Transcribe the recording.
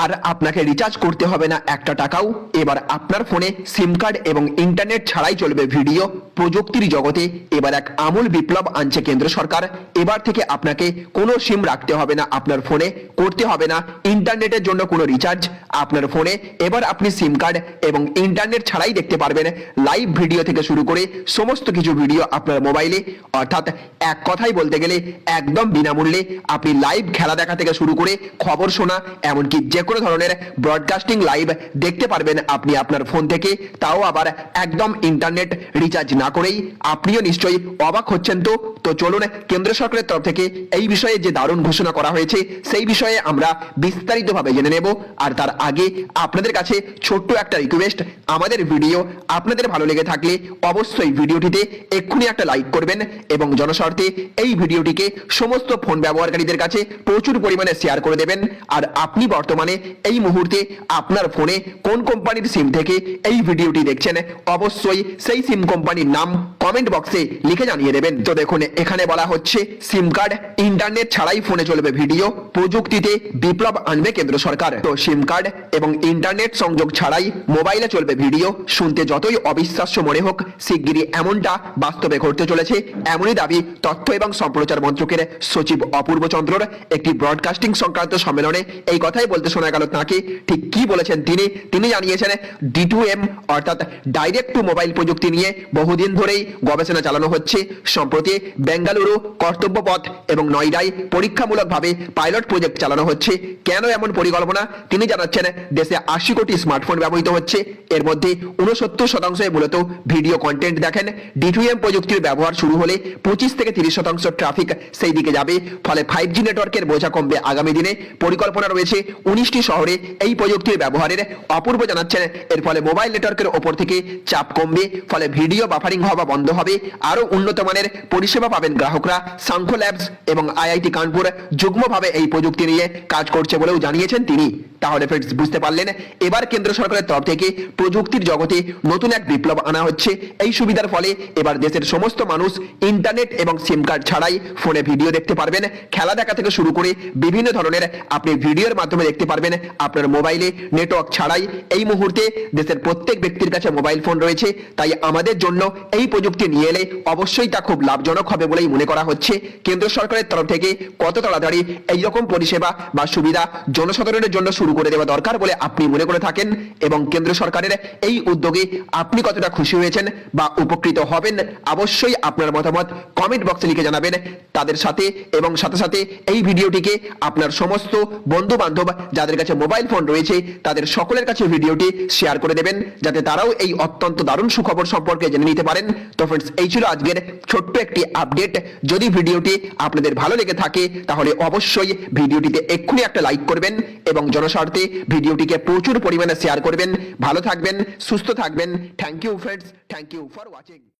আর আপনাকে রিচার্জ করতে হবে না একটা টাকাও। এবার আপনার ফোনে সিম কার্ড এবং ইন্টারনেট ছাড়াই চলবে ভিডিও। প্রযুক্তির জগতে এবার এক আমূল বিপ্লব আনছে কেন্দ্র সরকার। এবার থেকে আপনাকে কোনো সিম রাখতে হবে না আপনার ফোনে, করতে হবে না ইন্টারনেটের জন্য কোনো রিচার্জ। আপনার ফোনে এবার আপনি সিম কার্ড এবং ইন্টারনেট ছাড়াই দেখতে পারবেন লাইভ ভিডিও থেকে শুরু করে সমস্ত কিছু ভিডিও আপনার মোবাইলে। অর্থাৎ এক কথাই বলতে গেলে একদম বিনামূল্যে আপনি লাইভ খেলা দেখা থেকে শুরু করে খবর শোনা, এমনকি যে কোনো ধরনের ব্রডকাস্টিং লাইভ দেখতে পারবেন আপনি আপনার ফোন থেকে, তাও আবার একদম ইন্টারনেট রিচার্জ না করেই। আপনিও নিশ্চয়ই অবাক হচ্ছেন। তো চলুন কেন্দ্র সরকারের তরফ থেকে এই বিষয়ে যে দারুণ ঘোষণা করা হয়েছে সেই বিষয়ে আমরা বিস্তারিতভাবে জেনে নেব। আর তার আগে আপনাদের কাছে ছোট্ট একটা রিকোয়েস্ট, আমাদের ভিডিও আপনাদের ভালো লেগে থাকলে অবশ্যই ভিডিওটিতে এক্ষুনি একটা লাইক করবেন এবং জনস্বার্থে এই ভিডিওটিকে সমস্ত ফোন ব্যবহারকারীদের কাছে প্রচুর পরিমাণে শেয়ার করে দেবেন। আর আপনি বর্তমানে এই মুহূর্তে আপনার ফোনে কোন কোম্পানির সিম থেকে এই ভিডিওটি দেখছেন, অবশ্যই সেই সিম কোম্পানির নাম কমেন্ট বক্সে লিখে জানিয়ে দেবেন। তো দেখুন এখানে বলা হচ্ছে সিম কার্ড ইন্টারনেট ছাড়াই ফোনে চলবে ভিডিও, প্রযুক্তিতে বিপ্লব আনবে কেন্দ্র সরকার। তো সিম কার্ড এবং ইন্টারনেট সংযোগ ছাড়াই মোবাইলে চলবে ভিডিও। শুনতে যতই অবিশ্বাস্য মনে হোক, শিগগিরই এমনটা বাস্তবে ঘটতে চলেছে, এমনই দাবি তথ্য এবং সম্প্রচার মন্ত্রকের সচিব অপূর্ব চন্দ্রর একটি ব্রডকাস্টিং সংক্রান্ত সম্মেলনে। এই কথাই বলতে শোনা গেল তাকে। ঠিক কি বলেছেন তিনি জানিয়েছেন D2M অর্থাৎ ডাইরেক্ট টু মোবাইল প্রযুক্তি নিয়ে বহুদিন ধরেই গবেষণা চালানো হচ্ছে। সম্প্রতি বেঙ্গালুরু, কর্তব্যপথ এবং নয়ডায় পরীক্ষামূলকভাবে পাইলট প্রজেক্ট চালানো হচ্ছে। কেন এমন পরিকল্পনা তিনি জানাচ্ছেন, দেশে 80 কোটি স্মার্টফোন ব্যবহৃত হচ্ছে, এর মধ্যে 69% মূলত ভিডিও কন্টেন্ট দেখেন। D2M প্রযুক্তির ব্যবহার শুরু হলে 25 থেকে 30% ট্রাফিক সেই দিকে যাবে, ফলে 5G নেটওয়ার্কের বোঝা কমবে আগামী দিনে। পরিকল্পনা রয়েছে 19টি শহরে এই প্রযুক্তির ব্যবহারের। অপূর্ব জানাচ্ছেন এর ফলে মোবাইল নেটওয়ার্কের ওপর থেকে চাপ কমবে, ফলে ভিডিও বাফারিং হওয়া বন্ধ হবে, আরো উন্নত মানের পরিষেবা পাবেন গ্রাহকরা। সাংখো ল্যাবস এবং IIT কানপুর যুগ্মভাবে এই প্রযুক্তি নিয়ে কাজ করছে বলেও জানিয়েছেন তিনি। তাহলে ফ্রেন্ডস বুঝতে পারলেন, এবার কেন্দ্র সরকারের তরফ থেকে প্রযুক্তির জগতে নতুন এক বিপ্লব আনা হচ্ছে। এই সুবিধার ফলে এবার দেশের সমস্ত মানুষ ইন্টারনেট এবং সিম কার্ড ছাড়াই ফোনে ভিডিও দেখতে পারবেন। খেলা দেখা থেকে শুরু করে বিভিন্ন ধরনের আপনি ভিডিওর মাধ্যমে দেখতে পারবেন আপনার মোবাইলে, নেটওয়ার্ক ছাড়াই। এই মুহূর্তে দেশের প্রত্যেক ব্যক্তির কাছে মোবাইল ফোন রয়েছে, তাই আমাদের জন্য এই প্রযুক্তি নিয়ে এলে অবশ্যই তা খুব লাভজনক হবে বলেই মনে করা হচ্ছে। কেন্দ্র সরকারের তরফ থেকে কত তাড়াতাড়ি এইরকম পরিষেবা বা সুবিধা জনসাধারণের জন্য শুরু করে দেওয়া দরকার বলে আপনি মনে করে থাকেন, এবং কেন্দ্র সরকারের এই উদ্যোগে আপনি কতটা খুশি হয়েছেন বা উপকৃত হবেন, অবশ্যই আপনার মতামত কমেন্ট বক্সে লিখে জানাবেন তাদের সাথে। এবং সাথে সাথে এই ভিডিওটিকে আপনার সমস্ত বন্ধু বান্ধব যাদের কাছে মোবাইল ফোন রয়েছে তাদের সকলের কাছে ভিডিওটি শেয়ার করে দেবেন, যাতে তারাও এই অত্যন্ত দারুণ সুখবর সম্পর্কে জেনে নিতে পারেন। তো ফ্রেন্ডস, এই ছিল আজকের ছোট্ট একটি আপডেট। যদি ভিডিওটি আপনাদের ভালো লেগে থাকে তাহলে অবশ্যই ভিডিওটিতে এক্ষুনি একটা লাইক করবেন এবং জনস্বার্থে ভিডিওটিকে প্রচুর পরিমাণে শেয়ার করবেন। ভালো থাকবেন, সুস্থ থাকবেন। Thank you friends, thank you for watching.